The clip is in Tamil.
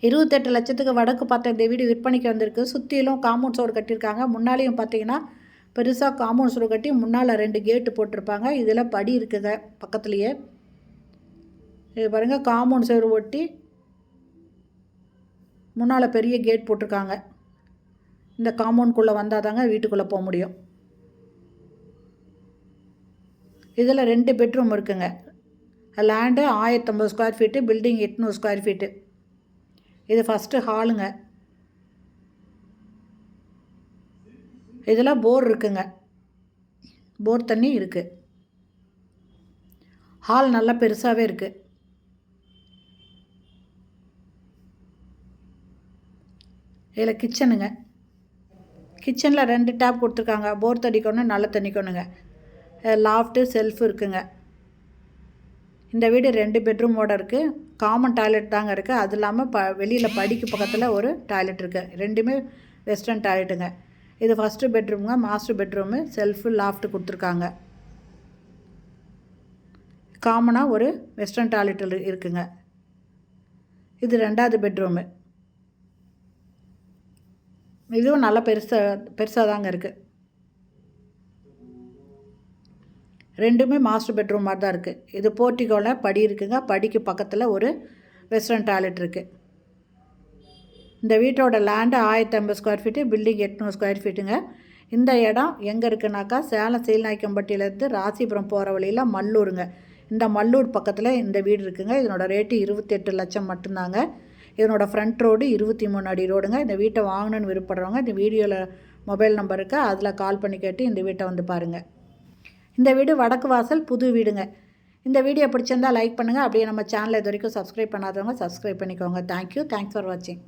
28 லட்சத்துக்கு வடக்கு பார்த்த இந்த வீடு விற்பனைக்கு வந்திருக்கு. சுற்றிலும் காம்பவுண்ட் சுவர் கட்டியிருக்காங்க. முன்னாலேயும் பார்த்தீங்கன்னா பெருசாக காம்பவுண்ட் சுவர் கட்டி முன்னால் 2 கேட்டு போட்டிருப்பாங்க. இதில் படி இருக்குங்க பக்கத்துலேயே. இது பாருங்கள், காம்பவுண்ட் சுவர் ஒட்டி முன்னால் பெரிய கேட் போட்டிருக்காங்க. இந்த காம்பவுண்ட்குள்ளே வந்தால் தாங்க வீட்டுக்குள்ளே போக முடியும். இதில் 2 பெட்ரூம் இருக்குங்க. Land 1050 square feet, building 800 square feet. இது ஃபஸ்ட்டு ஹாலுங்க. இதில் போர் இருக்குங்க, போர் தண்ணி இருக்குது. ஹால் நல்லா பெருசாகவே இருக்குது. இதில் கிச்சனுங்க. கிச்சனில் 2 டேப் கொடுத்துருக்காங்க. போர் தண்ணிக்கொன்று, நல்ல தண்ணிக்கொன்றுங்க. லாஃப்ட்டு, செல்ஃபு இருக்குங்க. இந்த வீடு 2 பெட்ரூமோடு இருக்குது. காமன் டாய்லெட் தாங்க இருக்குது. அது இல்லாமல் வெளியில் படிக்கு பக்கத்தில் ஒரு டாய்லெட் இருக்குது. 2மே வெஸ்டர்ன் டாய்லெட்டுங்க. இது ஃபஸ்ட்டு பெட்ரூமுங்க, மாஸ்டர் பெட்ரூமு, செல்ஃபு, லாஃப்ட்டு கொடுத்துருக்காங்க. காமனாக ஒரு வெஸ்டர்ன் டாய்லெட் இருக்குங்க. இது 2வது பெட்ரூமு. இதுவும் நல்லா பெருசாக தாங்க இருக்குது. 2மே மாஸ்டர் பெட்ரூம் மாதிரி தான் இருக்குது. இது போர்ட்டிகோவில் படி இருக்குங்க. படிக்கு பக்கத்தில் ஒரு வெஸ்டர்ன் டாய்லெட் இருக்குது. இந்த வீட்டோட land 1050 square feet, building 800 square ஃபீட்டுங்க. இந்த இடம் எங்கே இருக்குனாக்கா சேலம் சீல்நாயக்கம்பட்டியிலேருந்து ராசிபுரம் போகிற வழியில் மல்லூருங்க. இந்த மல்லூர் பக்கத்தில் இந்த வீடு இருக்குங்க. இதனோட ரேட்டு 28 லட்சம் மட்டும்தாங்க. இதனோட ஃப்ரண்ட் ரோடு 23 அடி ரோடுங்க. இந்த வீட்டை வாங்கணுன்னு விருப்பப்படுறவங்க இந்த வீடியோவில் மொபைல் நம்பர் இருக்குது, அதில் கால் பண்ணி கேட்டு இந்த வீட்டை வந்து பாருங்கள். இந்த வீடு வடக்கு வாசல், புது வீடுங்க. இந்த வீடியோ பிடிச்சிருந்தால் லைக் பண்ணுங்கள். அப்படியே நம்ம சேனலை இது வரைக்கும் சப்ஸ்கிரைப் பண்ணாதவங்க சப்ஸ்கிரைப் பண்ணிக்கோங்க. தேங்க்யூ. தேங்க்ஸ் ஃபார் வாட்சிங்.